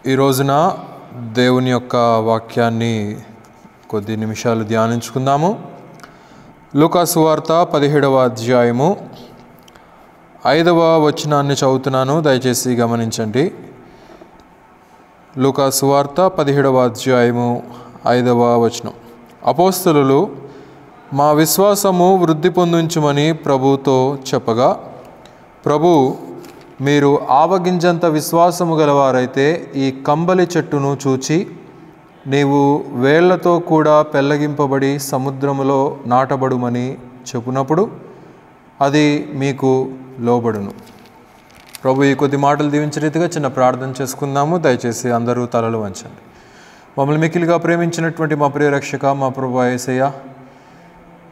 ఈ రోజున దేవుని యొక్క వాక్యాన్ని కొద్ది నిమిషాలు ధ్యానించుకుందాము. లూకా సువార్త 17వ అధ్యాయము 5వ వచనాన్ని చదువుతున్నాను, దయచేసి గమనించండి. లూకా సువార్త 17వ అధ్యాయము 5వ వచనం. అపోస్తలులు మా విశ్వాసము వృద్ధి పొందించుమని ప్రభువుతో చెప్పగా, ప్రభు మీరు ఆవగింజంత విశ్వాసము గలవారైతే ఈ కంబలి చెట్టును చూచి నీవు వేళ్లతో కూడా పెళ్ళగింపబడి సముద్రములో నాటబడుమని చెప్పునప్పుడు అది మీకు లోబడును. ప్రభు ఈ కొద్ది మాటలు దీవించే రీతిగా చిన్న ప్రార్థన చేసుకుందాము. దయచేసి అందరూ తలలు వంచండి. మమ్మల్ని మిక్కిలిగా ప్రేమించినటువంటి మా ప్రియ రక్షక, మా ప్రభు యేసయ్య,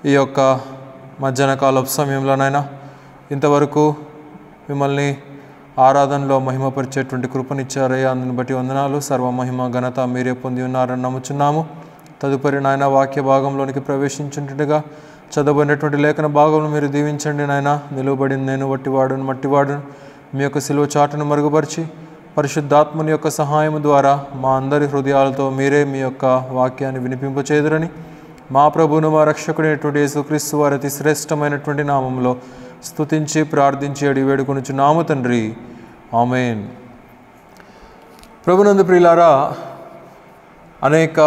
ఈ యొక్క మధ్యాహ్న కాలపు సమయంలోనైనా ఇంతవరకు మిమ్మల్ని ఆరాధనలో మహిమపరిచేటువంటి కృపనిచ్చారయ్యా. అందుని బట్టి వందనాలు. సర్వమహిమ ఘనత మీరే పొంది ఉన్నారని నమ్ముచున్నాము. తదుపరి నాయన వాక్య భాగంలోనికి ప్రవేశించుంటుండగా చదవబడినటువంటి లేఖన భాగంలో మీరు దీవించండి నాయన. నిలువబడిన నేను వట్టివాడును మట్టివాడును మీ యొక్క సిలువ చాటును మరుగుపరిచి పరిశుద్ధాత్మని యొక్క సహాయం ద్వారా మా అందరి హృదయాలతో మీరే మీ యొక్క వాక్యాన్ని వినిపింపచేదురని మా ప్రభువును మా రక్షకుడైనటువంటి యేసుక్రీస్తు వారి అతి శ్రేష్టమైనటువంటి నామంలో స్తుతించి ప్రార్థించి అడిగి వేడుకొనుచున్నాము తండ్రి, ఆమేన్. ప్రభునందు ప్రియులారా, అనేక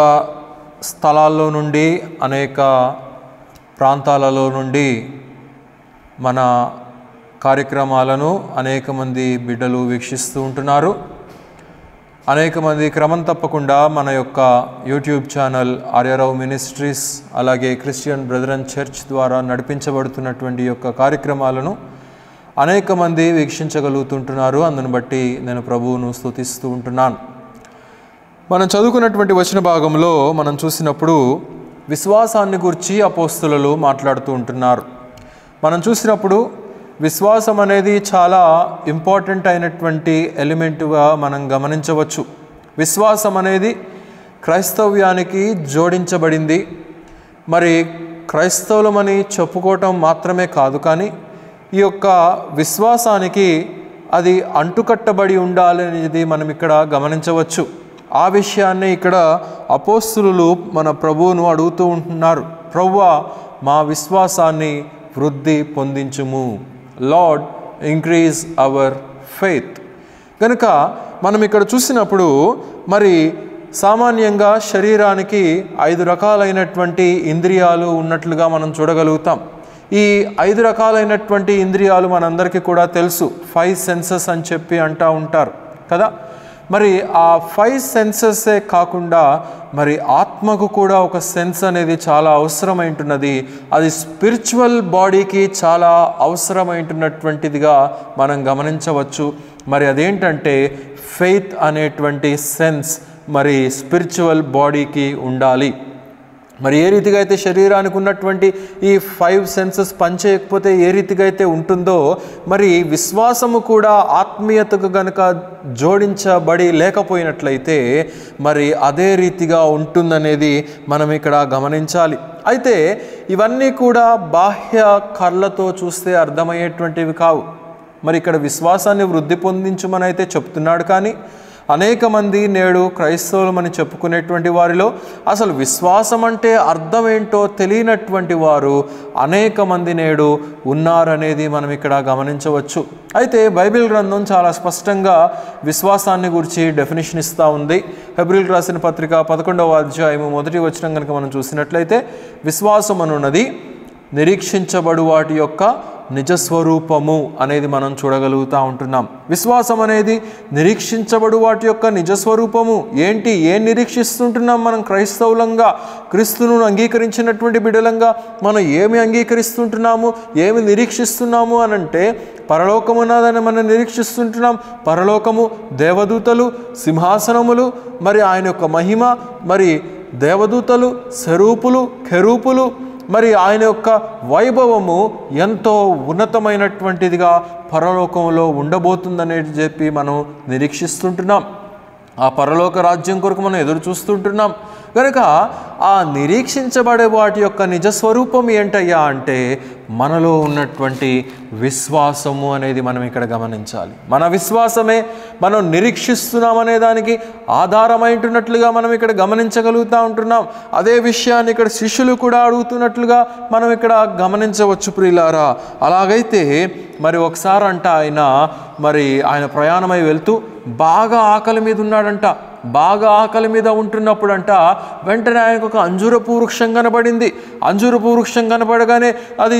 స్థలాల్లో నుండి అనేక ప్రాంతాలలో నుండి మన కార్యక్రమాలను అనేక మంది బిడ్డలు వీక్షిస్తూ ఉంటున్నారు. అనేక మంది క్రమం తప్పకుండా మన యొక్క యూట్యూబ్ ఛానల్ ఆర్యరావు మినిస్ట్రీస్, అలాగే క్రిస్టియన్ బ్రదరన్ చర్చ్ ద్వారా నడిపించబడుతున్నటువంటి యొక్క కార్యక్రమాలను అనేక మంది వీక్షించగలుగుతుంటున్నారు. అందును బట్టి నేను ప్రభువును స్తుతిస్తూ ఉంటున్నాను. మనం చదువుకున్నటువంటి వచన భాగంలో మనం చూసినప్పుడు విశ్వాసాన్ని గురించి అపోస్తలులు మాట్లాడుతూ ఉంటున్నారు. మనం చూసినప్పుడు విశ్వాసం అనేది చాలా ఇంపార్టెంట్ అయినటువంటి ఎలిమెంట్గా మనం గమనించవచ్చు. విశ్వాసం అనేది క్రైస్తవ్యానికి జోడించబడింది. మరి క్రైస్తవులమని చెప్పుకోవటం మాత్రమే కాదు, కానీ ఈ యొక్క విశ్వాసానికి అది అంటుకట్టబడి ఉండాలనేది మనం ఇక్కడ గమనించవచ్చు. ఆ విషయాన్ని ఇక్కడ అపోస్తలులు మన ప్రభువును అడుగుతూ ఉంటున్నారు. ప్రభువా మా విశ్వాసాన్ని వృద్ధి పొందించుము, లార్డ్ ఇంక్రీజ్ అవర్ ఫెయిత్. కనుక మనం ఇక్కడ చూసినప్పుడు మరి సామాన్యంగా శరీరానికి 5 రకాలైనటువంటి ఇంద్రియాలు ఉన్నట్లుగా మనం చూడగలుగుతాం. ఈ 5 రకాలైనటువంటి ఇంద్రియాలు మనందరికీ కూడా తెలుసు. 5 సెన్సెస్ అని చెప్పి అంటూ ఉంటారు కదా. మరి ఆ 5 సెన్సెసే కాకుండా మరి ఆత్మకు కూడా ఒక సెన్స్ అనేది చాలా అవసరమైంటున్నది. అది స్పిరిచువల్ బాడీకి చాలా అవసరమైంటున్నటువంటిదిగా మనం గమనించవచ్చు. మరి అదేంటంటే ఫెయిత్ అనేటువంటి సెన్స్ మరి స్పిరిచువల్ బాడీకి ఉండాలి. మరి ఏ రీతిగా అయితే శరీరానికి ఉన్నటువంటి ఈ 5 సెన్సెస్ పనిచేయకపోతే ఏ రీతిగా అయితే ఉంటుందో, మరి విశ్వాసము కూడా ఆత్మీయతకు గనుక జోడించబడి లేకపోయినట్లయితే మరి అదే రీతిగా ఉంటుందనేది మనం ఇక్కడ గమనించాలి. అయితే ఇవన్నీ కూడా బాహ్య కళ్ళతో చూస్తే అర్థమయ్యేటువంటివి కావు. మరి ఇక్కడ విశ్వాసాన్ని వృద్ధి పొందించమని అయితే చెప్తున్నాడు, కానీ అనేక మంది నేడు క్రైస్తవులమని చెప్పుకునేటువంటి వారిలో అసలు విశ్వాసం అంటే అర్థం ఏంటో తెలియనటువంటి వారు అనేక మంది నేడు ఉన్నారనేది మనం ఇక్కడ గమనించవచ్చు. అయితే బైబిల్ గ్రంథం చాలా స్పష్టంగా విశ్వాసాన్ని గురించి డెఫినిషన్ ఇస్తూ ఉంది. హెబ్రీయులకు రాసిన పత్రిక 11వ అధ్యాయము 1వ వచనం కనుక మనం చూసినట్లయితే, విశ్వాసం అనున్నది నిరీక్షించబడు వాటి యొక్క నిజస్వరూపము అనేది మనం చూడగలుగుతూ ఉంటున్నాం. విశ్వాసం అనేది నిరీక్షించబడు వాటి యొక్క నిజస్వరూపము. ఏంటి? ఏం నిరీక్షిస్తుంటున్నాం మనం క్రైస్తవులంగా, క్రీస్తును అంగీకరించినటువంటి బిడ్డలంగా మనం ఏమి అంగీకరిస్తుంటున్నాము, ఏమి నిరీక్షిస్తున్నాము అనంటే పరలోకమున్నదని మనం నిరీక్షిస్తుంటున్నాం. పరలోకము, దేవదూతలు, సింహాసనములు, మరి ఆయన యొక్క మహిమ, మరి దేవదూతలు, సెరూపులు, కెరూపులు, మరి ఆయన యొక్క వైభవము ఎంతో ఉన్నతమైనటువంటిదిగా పరలోకంలో ఉండబోతుందనేది చెప్పి మనం నిరీక్షిస్తుంటున్నాం. ఆ పరలోక రాజ్యం కొరకు మనం ఎదురు చూస్తుంటున్నాం. కనుక ఆ నిరీక్షించబడే వాటి యొక్క నిజస్వరూపం ఏంటయ్యా అంటే మనలో ఉన్నటువంటి విశ్వాసము అనేది మనం ఇక్కడ గమనించాలి. మన విశ్వాసమే మనం నిరీక్షిస్తున్నామనే దానికి ఆధారమైంటున్నట్లుగా మనం ఇక్కడ గమనించగలుగుతూ ఉంటున్నాం. అదే విషయాన్ని ఇక్కడ శిష్యులు కూడా అడుగుతున్నట్లుగా మనం ఇక్కడ గమనించవచ్చు ప్రియులారా. అలాగైతే మరి ఒకసారి అంట ఆయన ప్రయాణమై వెళ్తూ బాగా ఆకలి మీద ఉన్నాడంట. బాగా ఆకలి మీద ఉంటున్నప్పుడు అంట వెంటనే ఆయనకు ఒక అంజూరపు వృక్షం కనబడింది. అంజూరపు వృక్షం కనబడగానే అది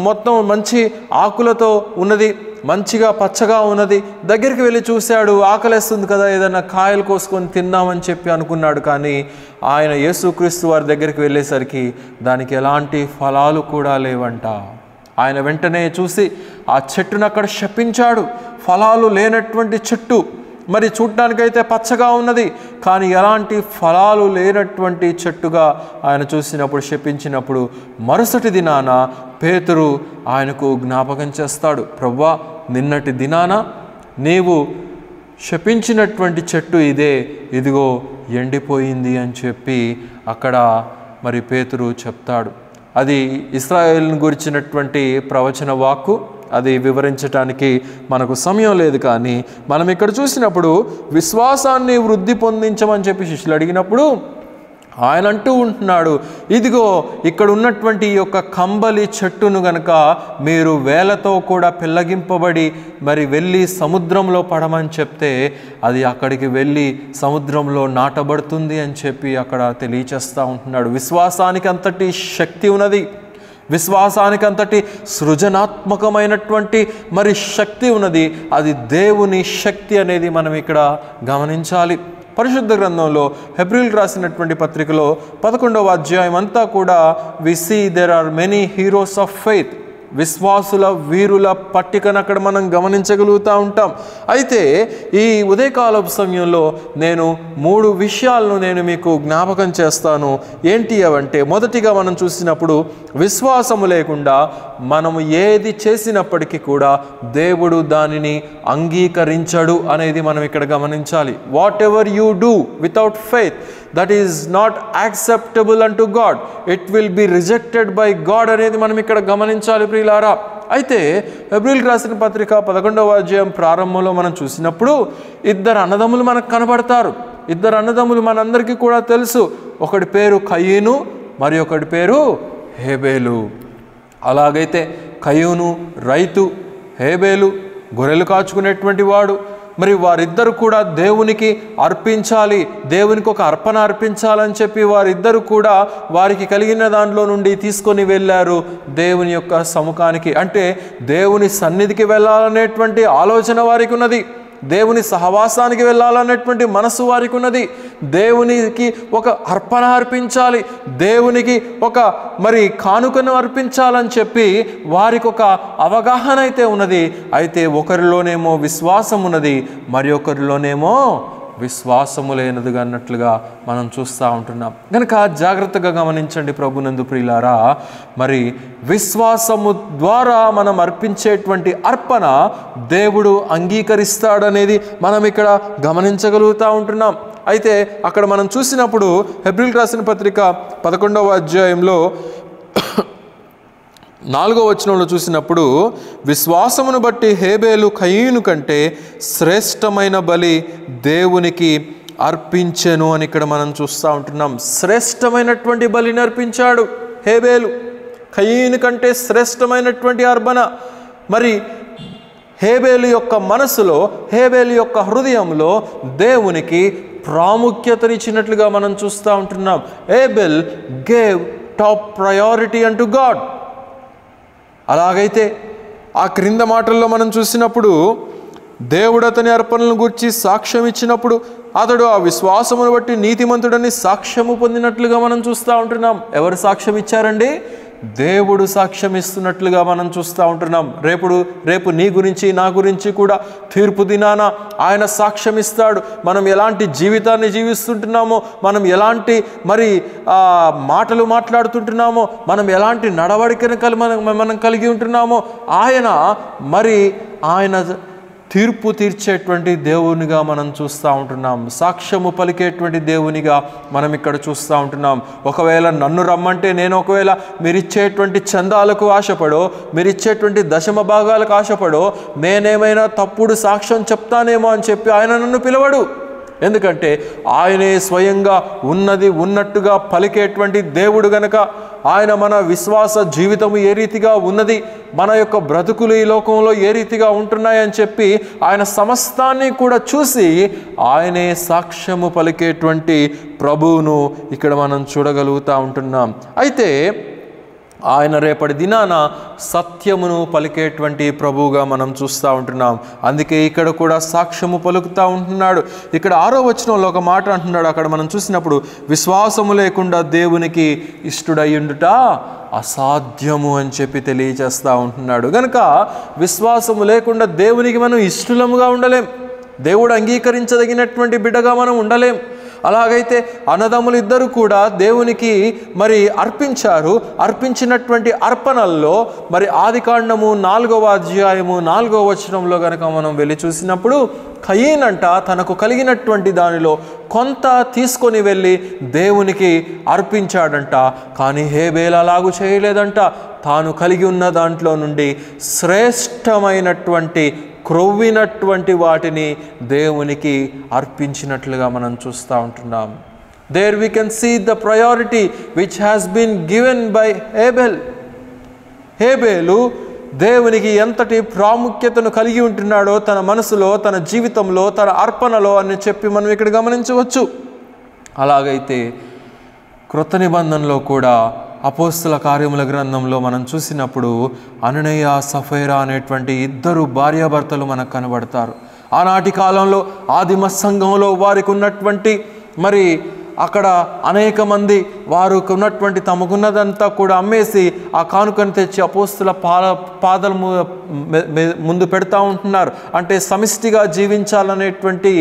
మొత్తం మంచి ఆకులతో ఉన్నది, మంచిగా పచ్చగా ఉన్నది. దగ్గరికి వెళ్ళి చూశాడు, ఆకలేస్తుంది కదా, ఏదైనా కాయలు కోసుకొని తిందామని చెప్పి అనుకున్నాడు. కానీ ఆయన యేసుక్రీస్తు వారి దగ్గరికి వెళ్ళేసరికి దానికి ఎలాంటి ఫలాలు కూడా లేవంట. ఆయన వెంటనే చూసి ఆ చెట్టును అక్కడ శపించాడు. ఫలాలు లేనటువంటి చెట్టు, మరి చూడటానికైతే పచ్చగా ఉన్నది, కానీ ఎలాంటి ఫలాలు లేనటువంటి చెట్టుగా ఆయన చూసినప్పుడు శపించినప్పుడు మరుసటి దినాన పేతురు ఆయనకు జ్ఞాపకం చేస్తాడు, ప్రభువా నిన్నటి దినాన నీవు శపించినటువంటి చెట్టు ఇదే, ఇదిగో ఎండిపోయింది అని చెప్పి అక్కడ మరి పేతురు చెప్తాడు. అది ఇశ్రాయేలును గురించినటువంటి ప్రవచన వాక్కు. అది వివరించడానికి మనకు సమయం లేదు. కానీ మనం ఇక్కడ చూసినప్పుడు విశ్వాసాన్ని వృద్ధి పొందించమని చెప్పి శిష్యులు అడిగినప్పుడు ఆయన అంటూ ఉంటున్నాడు, ఇదిగో ఇక్కడ ఉన్నటువంటి ఈ యొక్క కంబలి చెట్టును గనక మీరు వేలతో కూడా పెళ్ళగింపబడి మరి వెళ్ళి సముద్రంలో పడమని చెప్తే అది అక్కడికి వెళ్ళి సముద్రంలో నాటబడుతుంది అని చెప్పి అక్కడ తెలియచేస్తూ ఉంటున్నాడు. విశ్వాసానికి అంతటి శక్తి ఉన్నది, విశ్వాసానికి అంతటి సృజనాత్మకమైనటువంటి మరి శక్తి ఉన్నది. అది దేవుని శక్తి అనేది మనం ఇక్కడ గమనించాలి. పరిశుద్ధ గ్రంథంలో హెబ్రీయులకు రాసినటువంటి పత్రికలో 11వ అధ్యాయం అంతా కూడా we see there are many heroes of faith, విశ్వాసుల వీరుల పట్టికను అక్కడ మనం గమనించగలుగుతూ ఉంటాం. అయితే ఈ ఉదయకాలపు సమయంలో నేను 3 విషయాలను నేను మీకు జ్ఞాపకం చేస్తాను. ఏంటి అవంటే, మొదటిగా మనం చూసినప్పుడు విశ్వాసము లేకుండా మనము ఏది చేసినప్పటికీ కూడా దేవుడు దానిని అంగీకరించడు అనేది మనం ఇక్కడ గమనించాలి. What ever you do without faith that is not acceptable unto God, it will be rejected by God అనేది మనం ఇక్కడ గమనించాలి ప్రియులారా. అయితే హెబ్రీయులకు రాసిన పత్రిక 11వ అధ్యాయం ప్రారంభంలో మనం చూసినప్పుడు 2 అన్నదమ్ములు మనకు కనబడతారు. 2 అన్నదమ్ములు మనందరికీ కూడా తెలుసు. ఒకటి పేరు కయీను, మరి ఒకటి పేరు హేబేలు. అలాగైతే కయీను రైతు, హేబేలు గొర్రెలు కాచుకునేటువంటి వాడు. మరి వారిద్దరు కూడా దేవునికి అర్పించాలి, దేవునికి ఒక అర్పణ అర్పించాలని చెప్పి వారిద్దరు కూడా వారికి కలిగిన దాంట్లో నుండి తీసుకొని వెళ్ళారు దేవుని యొక్క సముఖానికి. అంటే దేవుని సన్నిధికి వెళ్ళాలనేటువంటి ఆలోచన వారికి ఉన్నది, దేవుని సహవాసానికి వెళ్ళాలన్నటువంటి మనసు వారికి ఉన్నది. దేవునికి ఒక అర్పణ అర్పించాలి, దేవునికి ఒక మరి కానుకను అర్పించాలని చెప్పి వారికి ఒక అవగాహన అయితే ఉన్నది. అయితే ఒకరిలోనేమో విశ్వాసం ఉన్నది, మరి ఒకరిలోనేమో విశ్వాసము లేనదిగా అన్నట్లుగా మనం చూస్తూ ఉంటున్నాం. కనుక జాగ్రత్తగా గమనించండి ప్రభునందు ప్రియులారా. మరి విశ్వాసము ద్వారా మనం అర్పించేటువంటి అర్పణ దేవుడు అంగీకరిస్తాడనేది మనం ఇక్కడ గమనించగలుగుతూ ఉంటున్నాం. అయితే అక్కడ మనం చూసినప్పుడు హెబ్రీయులకు రాసిన పత్రిక 11వ అధ్యాయంలో 4వ వచనంలో చూసినప్పుడు విశ్వాసమును బట్టి హేబేలు కయీను కంటే శ్రేష్టమైన బలి దేవునికి అర్పించెను అని ఇక్కడ మనం చూస్తూ ఉంటున్నాం. శ్రేష్టమైనటువంటి బలిని అర్పించాడు హేబేలు, కయీను కంటే శ్రేష్టమైనటువంటి అర్పణ. మరి హేబేలు యొక్క మనసులో, హేబేలు యొక్క హృదయంలో దేవునికి ప్రాముఖ్యతనిచ్చినట్లుగా మనం చూస్తూ ఉంటున్నాం. హేబెల్ గేవ్ టాప్ ప్రయారిటీ అంటూ గాడ్. అలాగైతే ఆ క్రింద మాటల్లో మనం చూసినప్పుడు దేవుడు అతని అర్పణలను గురించి సాక్ష్యం ఇచ్చినప్పుడు అతడు ఆ విశ్వాసమును బట్టి నీతిమంతుడని సాక్ష్యము పొందినట్లుగా మనం చూస్తూ ఉంటున్నాం. ఎవరు సాక్ష్యం ఇచ్చారండి? దేవుడు సాక్ష్యం ఇస్తున్నట్లుగా మనం చూస్తూ ఉంటున్నాం. రేపు నీ గురించి నా గురించి కూడా తీర్పు దినాన ఆయన సాక్ష్యం ఇస్తాడు. మనం ఎలాంటి జీవితాన్ని జీవిస్తుంటున్నామో, మనం ఎలాంటి మరి మాటలు మాట్లాడుతుంటున్నామో, మనం ఎలాంటి నడవడికను మనం కలిగి ఉంటున్నామో ఆయన తీర్పు తీర్చేటువంటి దేవునిగా మనం చూస్తూ ఉంటున్నాం. సాక్ష్యము పలికేటువంటి దేవునిగా మనం ఇక్కడ చూస్తూ ఉంటున్నాం. ఒకవేళ నన్ను రమ్మంటే నేను ఒకవేళ మీరిచ్చేటువంటి చందాలకు ఆశపడో, మీరిచ్చేటువంటి దశమ భాగాలకు ఆశపడో నేనేమైనా తప్పుడు సాక్ష్యం చెప్తానేమో అని చెప్పి ఆయన నన్ను పిలవడు. ఎందుకంటే ఆయనే స్వయంగా ఉన్నది ఉన్నట్టుగా పలికేటువంటి దేవుడు గనక ఆయన మన విశ్వాస జీవితము ఏ రీతిగా ఉన్నది, మన యొక్క బ్రతుకులు ఈ లోకంలో ఏ రీతిగా ఉంటున్నాయని చెప్పి ఆయన సమస్తాన్ని కూడా చూసి ఆయనే సాక్ష్యము పలికేటువంటి ప్రభువును ఇక్కడ మనం చూడగలుగుతూ ఉంటున్నాం. అయితే ఆయన రేపటి దినాన సత్యమును పలికేటువంటి ప్రభువుగా మనం చూస్తూ ఉంటున్నాం. అందుకే ఇక్కడ కూడా సాక్ష్యము పలుకుతూ ఉంటున్నాడు. ఇక్కడ 6వ వచనంలో ఒక మాట అంటున్నాడు. అక్కడ మనం చూసినప్పుడు విశ్వాసము లేకుండా దేవునికి ఇష్టుడయ్యుండుట అసాధ్యము అని చెప్పి తెలియజేస్తూ ఉంటున్నాడు. కనుక విశ్వాసము లేకుండా దేవునికి మనం ఇష్టలముగా ఉండలేం. దేవుడు అంగీకరించదగినటువంటి బిడ్డగా మనం ఉండలేం. అలాగైతే అన్నదమ్ములు ఇద్దరు కూడా దేవునికి మరి అర్పించారు. అర్పించినటువంటి అర్పణల్లో మరి ఆదికాండము 4వ అధ్యాయము 4వ వచనంలో కనుక మనం వెళ్ళి చూసినప్పుడు కయీనంట తనకు కలిగినటువంటి దానిలో కొంత తీసుకొని వెళ్ళి దేవునికి అర్పించాడంట. కానీ హేబేలు అలాగూ చేయలేదంట. తాను కలిగి ఉన్న దాంట్లో నుండి శ్రేష్టమైనటువంటి క్రొవ్వినటువంటి వాటిని దేవునికి అర్పించినట్లుగా మనం చూస్తూ ఉంటున్నాం. There we can see the priority which has been given by Abel. హేబేలు దేవునికి ఎంతటి ప్రాముఖ్యతను కలిగి ఉంటున్నాడో తన మనసులో, తన జీవితంలో, తన అర్పణలో అని చెప్పి మనం ఇక్కడ గమనించవచ్చు. అలాగైతే క్రొత్త నిబంధనలో కూడా అపోస్తల కార్యముల గ్రంథంలో మనం చూసినప్పుడు అననీయ సఫైరా అనేటువంటి ఇద్దరు భార్యాభర్తలు మనకు కనబడతారు. ఆనాటి కాలంలో ఆదిమ సంఘంలో వారికి ఉన్నటువంటి మరి అక్కడ అనేక మంది వారు ఉన్నటువంటి తమకున్నదంతా కూడా అమ్మేసి ఆ కానుకను తెచ్చి అపోస్తుల పాదల ముందు పెడతా ఉంటున్నారు. అంటే సమిష్టిగా జీవించాలనేటువంటి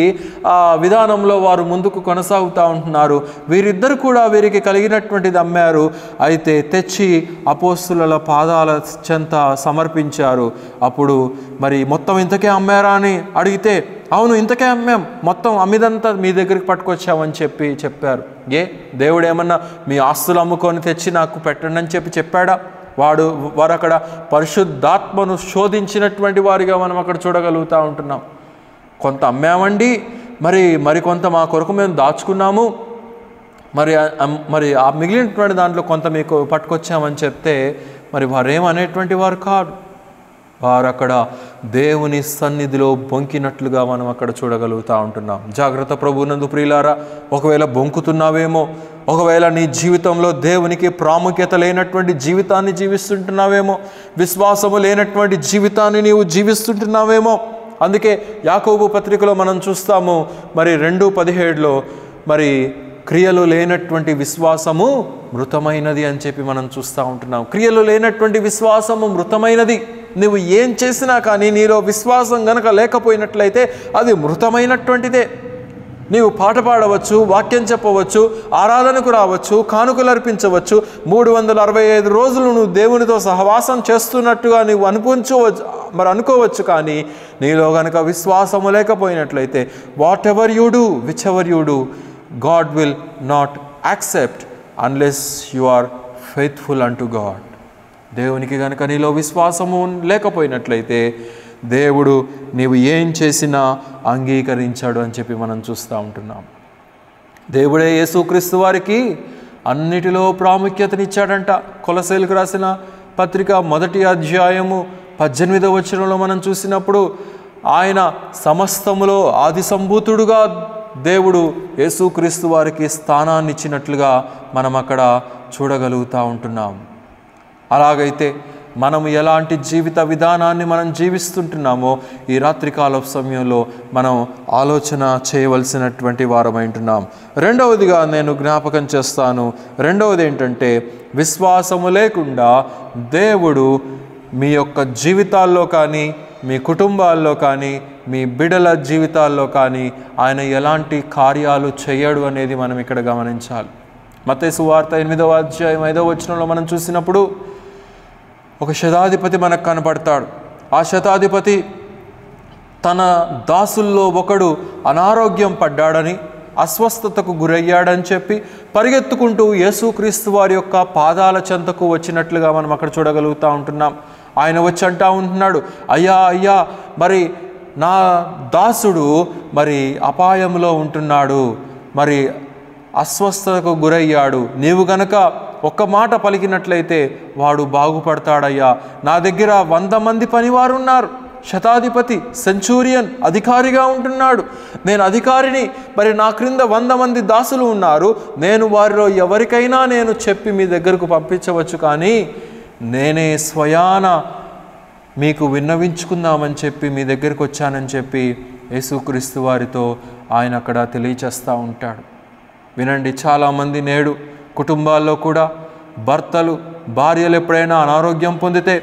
విధానంలో వారు ముందుకు కొనసాగుతూ ఉంటున్నారు. వీరిద్దరు కూడా వీరికి కలిగినటువంటిది అమ్మారు. అయితే తెచ్చి అపోస్తుల పాదాల చెంత సమర్పించారు. అప్పుడు మరి మొత్తం ఇంతకే అమ్మారా అని అడిగితే అవును ఇంతకే అమ్మాం, మొత్తం అమ్మిదంతా మీ దగ్గరికి పట్టుకొచ్చామని చెప్పారు. దేవుడు ఏమన్నా మీ ఆస్తులు అమ్ముకొని తెచ్చి నాకు పెట్టండి అని చెప్పాడా? వారు అక్కడ పరిశుద్ధాత్మను శోధించినటువంటి వారిగా మనం అక్కడ చూడగలుగుతూ ఉంటున్నాం. కొంత అమ్మామండి, మరికొంత మా కొరకు మేము దాచుకున్నాము, మరి ఆ మిగిలినటువంటి దాంట్లో కొంత మీకు పట్టుకొచ్చామని చెప్తే మరి వారేమనేటువంటి వారు కాదు. వారు అక్కడ దేవుని సన్నిధిలో బొంకినట్లుగా మనం అక్కడ చూడగలుగుతూ ఉంటున్నాం. జాగ్రత్త ప్రభువునందు ప్రియులారా, ఒకవేళ బొంకుతున్నావేమో, ఒకవేళ నీ జీవితంలో దేవునికి ప్రాముఖ్యత లేనటువంటి జీవితాన్ని జీవిస్తుంటున్నావేమో, విశ్వాసము లేనటువంటి జీవితాన్ని నీవు జీవిస్తుంటున్నావేమో. అందుకే యాకోబు పత్రికలో మనం చూస్తాము మరి 2:17లో మరి క్రియలు లేనటువంటి విశ్వాసము మృతమైనది అని చెప్పి మనం చూస్తూ ఉంటున్నాం. క్రియలు లేనటువంటి విశ్వాసము మృతమైనది. నువ్వు ఏం చేసినా కానీ నీలో విశ్వాసం గనక లేకపోయినట్లయితే అది మృతమైనటువంటిదే. నీవు పాట పాడవచ్చు, వాక్యం చెప్పవచ్చు, ఆరాధనకు రావచ్చు, కానుకలు అర్పించవచ్చు, 365 రోజులు నువ్వు దేవునితో సహవాసం చేస్తున్నట్టుగా నువ్వు అనుకోవచ్చు. కానీ నీలో గనక విశ్వాసము లేకపోయినట్లయితే whatever you do, whichever you do, God will not accept unless you are faithful unto God. దేవునికి కనుక నీలో విశ్వాసము లేకపోయినట్లయితే దేవుడు నీవు ఏం చేసినా అంగీకరించాడు అని చెప్పి మనం చూస్తూ ఉంటున్నాం. దేవుడే యేసుక్రీస్తు వారికి అన్నిటిలో ప్రాముఖ్యతనిచ్చాడంట. కొలస్సీలకు రాసిన పత్రిక 1వ అధ్యాయము 18వ వచనంలో మనం చూసినప్పుడు ఆయన సమస్తములో ఆది సంభూతుడుగా దేవుడు యేసుక్రీస్తు వారికి స్థానాన్ని ఇచ్చినట్లుగా మనం అక్కడ చూడగలుగుతూ ఉంటున్నాం. అలాగైతే మనము ఎలాంటి జీవిత విధానాన్ని మనం జీవిస్తుంటున్నామో ఈ రాత్రికాల సమయంలో మనం ఆలోచన చేయవలసినటువంటి వారమైంటున్నాం. రెండవదిగా నేను జ్ఞాపకం చేస్తాను. రెండవది ఏంటంటే విశ్వాసము లేకుండా దేవుడు మీ యొక్క జీవితాల్లో కానీ, మీ కుటుంబాల్లో కానీ, మీ బిడ్డల జీవితాల్లో కానీ ఆయన ఎలాంటి కార్యాలు చేయడు అనేది మనం ఇక్కడ గమనించాలి. మత్తయి సువార్త 8వ అధ్యాయం 5వ వచనంలో మనం చూసినప్పుడు ఒక శతాధిపతి మనకు కనపడతాడు. ఆ శతాధిపతి తన దాసుల్లో ఒకడు అనారోగ్యం పడ్డాడని, అస్వస్థతకు గురయ్యాడని చెప్పి పరిగెత్తుకుంటూ యేసుక్రీస్తు వారి యొక్క పాదాల చెంతకు వచ్చినట్లుగా మనం అక్కడ చూడగలుగుతూ ఉంటున్నాం. ఆయన వచ్చి అంటా ఉంటున్నాడు, అయ్యా అయ్యా, మరి నా దాసుడు మరి అపాయంలో ఉంటున్నాడు, మరి అస్వస్థతకు గురయ్యాడు, నీవు గనక ఒక్క మాట పలికినట్లయితే వాడు బాగుపడతాడయ్యా. నా దగ్గర 100 మంది పనివారు ఉన్నారు, శతాధిపతి, సెంచూరియన్, అధికారిగా ఉంటున్నాడు, నేను అధికారిని, మరి నా క్రింద 100 మంది దాసులు ఉన్నారు, నేను వారిలో ఎవరికైనా నేను చెప్పి మీ దగ్గరకు పంపించవచ్చు, కానీ నేనే స్వయాన మీకు విన్నవించుకుందామని చెప్పి మీ దగ్గరికి వచ్చానని చెప్పి యేసుక్రీస్తు వారితో ఆయన అక్కడ తెలియచేస్తూ ఉంటాడు. వినండి, చాలామంది నేడు కుటుంబాల్లో కూడా భర్తలు భార్యలు ఎప్పుడైనా అనారోగ్యం పొందితే,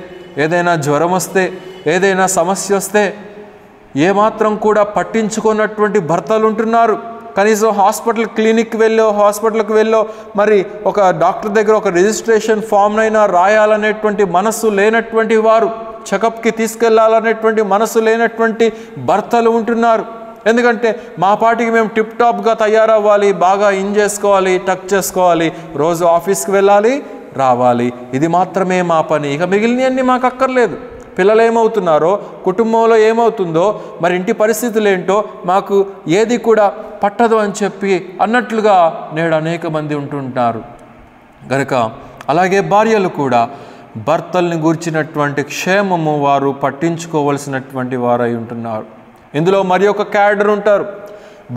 ఏదైనా జ్వరం వస్తే, ఏదైనా సమస్య వస్తే ఏమాత్రం కూడా పట్టించుకున్నటువంటి భర్తలు ఉంటున్నారు. కనీసం హాస్పిటల్కి వెళ్ళో మరి ఒక డాక్టర్ దగ్గర ఒక రిజిస్ట్రేషన్ ఫామ్నైనా రాయాలనేటువంటి మనస్సు లేనటువంటి వారు, చెకప్కి తీసుకెళ్లాలనేటువంటి మనసు లేనటువంటి భర్తలు ఉంటున్నారు. ఎందుకంటే మా పాటికి మేము టిప్ టాప్గా తయారవ్వాలి, బాగా ఇన్ చేసుకోవాలి, టక్ చేసుకోవాలి, రోజు ఆఫీస్కి వెళ్ళాలి, రావాలి, ఇది మాత్రమే మా పని, ఇక మిగిలినవన్నీ మాకు అక్కర్లేదు. పిల్లలు ఏమవుతున్నారో, కుటుంబంలో ఏమవుతుందో, మరి ఇంటి పరిస్థితులు ఏంటో మాకు ఏది కూడా పట్టదు అని చెప్పి అన్నట్లుగా నేడు అనేక మంది ఉంటుంటారు. కనుక అలాగే భార్యలు కూడా భర్తల్ని గూర్చినటువంటి క్షేమము వారు పట్టించుకోవలసినటువంటి వారై ఉంటున్నారు. ఇందులో మరి ఒక క్యాడర్ ఉంటారు.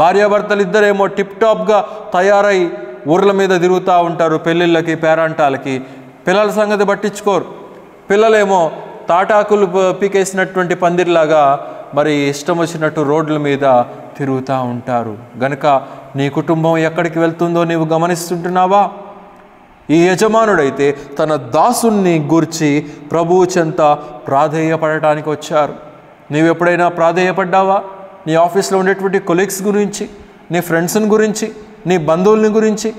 భార్యాభర్తలు ఇద్దరేమో టిప్ టాప్గా తయారై ఊర్ల మీద తిరుగుతూ ఉంటారు, పెళ్ళిళ్ళకి, పేరంటాలకి. పిల్లల సంగతి పట్టించుకోరు. పిల్లలేమో తాటాకులు పీకేసినటువంటి పందిర్లాగా మరి ఇష్టం వచ్చినట్టు రోడ్ల మీద తిరుగుతూ ఉంటారు. గనుక నీ కుటుంబం ఎక్కడికి వెళ్తుందో నీవు గమనిస్తుంటున్నావా? ఈ యజమానుడైతే తన దాసుని గూర్చి ప్రభువు చెంత ప్రాధేయపడటానికి వచ్చారు. నీవు ఎప్పుడైనా ప్రాధేయపడ్డావా? నీ ఆఫీస్లో ఉండేటువంటి కొలీగ్స్ గురించి, నీ ఫ్రెండ్స్ని గురించి, నీ బంధువులని గురించి,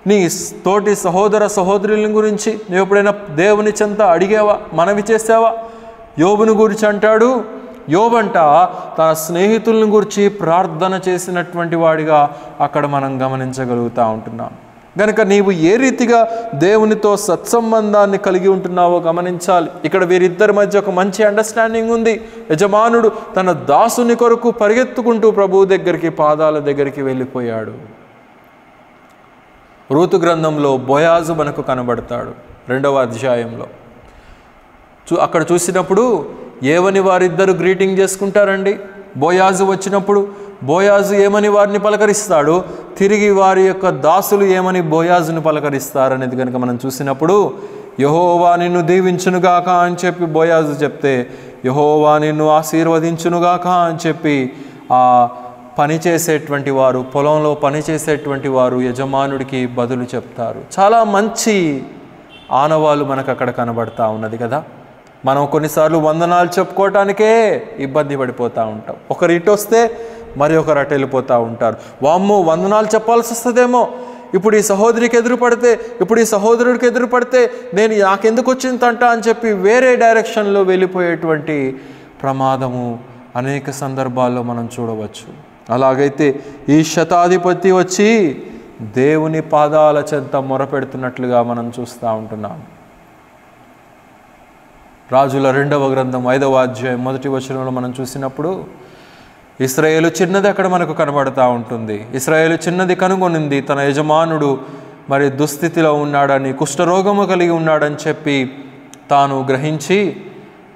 నీ తోటి సహోదర సహోదరుల గురించి నువ్వు ఎప్పుడైనా దేవుని చెంత అడిగావా, మనవి చేసావా? యోబుని గురించి అంటాడు, యోబంట తన స్నేహితులను గురించి ప్రార్థన చేసినటువంటి వాడిగా అక్కడ మనం గమనించగలుగుతూ ఉంటున్నాం. గనుక నీవు ఏ రీతిగా దేవునితో సత్సంబంధాన్ని కలిగి ఉంటున్నావో గమనించాలి. ఇక్కడ వీరిద్దరి మధ్య ఒక మంచి అండర్స్టాండింగ్ ఉంది. యజమానుడు తన దాసుని కొరకు పరిగెత్తుకుంటూ ప్రభువు దగ్గరికి, పాదాల దగ్గరికి వెళ్ళిపోయాడు. రూతు గ్రంథంలో బోయాజు మనకు కనబడతాడు 2వ అధ్యాయంలో. అక్కడ చూసినప్పుడు ఏమని వారిద్దరు గ్రీటింగ్ చేసుకుంటారండి? బోయాజు వచ్చినప్పుడు బోయాజు ఏమని వారిని పలకరిస్తాడు, తిరిగి వారి యొక్క దాసులు ఏమని బోయాజుని పలకరిస్తారనేది కనుక మనం చూసినప్పుడు, యెహోవా నిన్ను దీవించునుగాక అని చెప్పి బోయాజు చెప్తే, యెహోవా నిన్ను ఆశీర్వదించునుగాక అని చెప్పి ఆ పనిచేసేటువంటి వారు, పొలంలో పనిచేసేటువంటి వారు యజమానుడికి బదులు చెప్తారు. చాలా మంచి ఆనవాళ్ళు మనకు అక్కడ కనబడతా ఉన్నది కదా. మనం కొన్నిసార్లు వందనాలు చెప్పుకోవటానికే ఇబ్బంది పడిపోతూ ఉంటాం. ఒకరు ఇటు వస్తే మరి ఒకరు అటు వెళ్ళిపోతూ ఉంటారు. వామ్మో, వందనాలు చెప్పాల్సి వస్తుందేమో, ఇప్పుడు ఈ సహోదరికి ఎదురు పడితే, ఇప్పుడు ఈ సహోదరుడికి ఎదురు పడితే నేను నాకెందుకు వచ్చిందంట అని చెప్పి వేరే డైరెక్షన్లో వెళ్ళిపోయేటువంటి ప్రమాదము అనేక సందర్భాల్లో మనం చూడవచ్చు. అలాగైతే ఈ శతాధిపతి వచ్చి దేవుని పాదాల చెంత మొరపెడుతున్నట్లుగా మనం చూస్తూ ఉంటున్నాం. రాజుల 2వ గ్రంథం 5వ అధ్యాయం 1వ వచనంలో మనం చూసినప్పుడు ఇశ్రాయేలు చిన్నది అక్కడ మనకు కనబడతా ఉంటుంది. ఇశ్రాయేలు చిన్నది కనుగొనింది, తన యజమానుడు మరి దుస్థితిలో ఉన్నాడని, కుష్ఠరోగము కలిగి ఉన్నాడని చెప్పి తాను గ్రహించి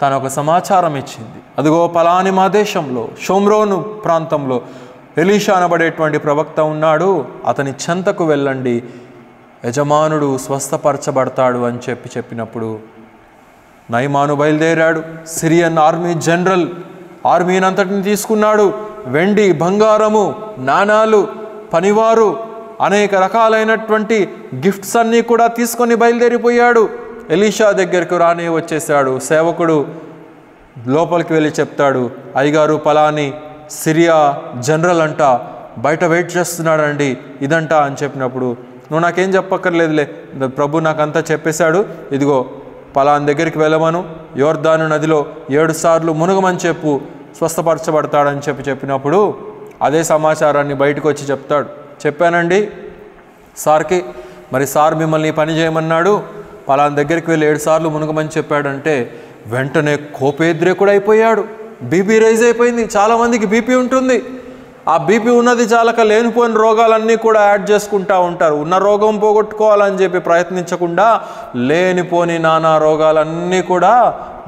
తను ఒక సమాచారం ఇచ్చింది. అదిగో పలాని మా దేశంలో షోమ్రోను ప్రాంతంలో ఎలీషా అనబడేటువంటి ప్రవక్త ఉన్నాడు, అతని చెంతకు వెళ్ళండి, యజమానుడు స్వస్థపరచబడతాడు అని చెప్పినప్పుడు నయమాను బయలుదేరాడు. సిరియన్ ఆర్మీ జనరల్ ఆర్మీని అంతటిని తీసుకున్నాడు. వెండి, బంగారము, నాణాలు, పనివారు, అనేక రకాలైనటువంటి గిఫ్ట్స్ అన్నీ కూడా తీసుకొని బయలుదేరిపోయాడు. ఎలీషా దగ్గరకు రానే వచ్చేసాడు. సేవకుడు లోపలికి వెళ్ళి చెప్తాడు, అయ్యగారు పలాని సిరియా జనరల్ అంట బయట వెయిట్ చేస్తున్నాడండి, ఇదంట అని చెప్పినప్పుడు, నువ్వు నాకేం చెప్పక్కర్లేదులే, ప్రభు నాకంతా చెప్పేశాడు, ఇదిగో పలాని దగ్గరికి వెళ్ళమను, యోర్దాను నదిలో 7 సార్లు మునగమని చెప్పు, స్వస్థపరచబడతాడని చెప్పినప్పుడు అదే సమాచారాన్ని బయటకు వచ్చి చెప్తాడు. చెప్పానండి సార్కి, మరి సార్ మిమ్మల్ని పని చేయమన్నాడు, పలానా దగ్గరికి వెళ్ళి 7 సార్లు మునగమని చెప్పాడంటే వెంటనే కోపేద్రేకుడు అయిపోయాడు. బీపీ రైజ్ అయిపోయింది. చాలామందికి బీపీ ఉంటుంది. ఆ బీపీ ఉన్నది చాలక లేనిపోయిన రోగాలన్నీ కూడా యాడ్ చేసుకుంటూ ఉంటారు. ఉన్న రోగం పోగొట్టుకోవాలని చెప్పి ప్రయత్నించకుండా లేనిపోని నానా రోగాలన్నీ కూడా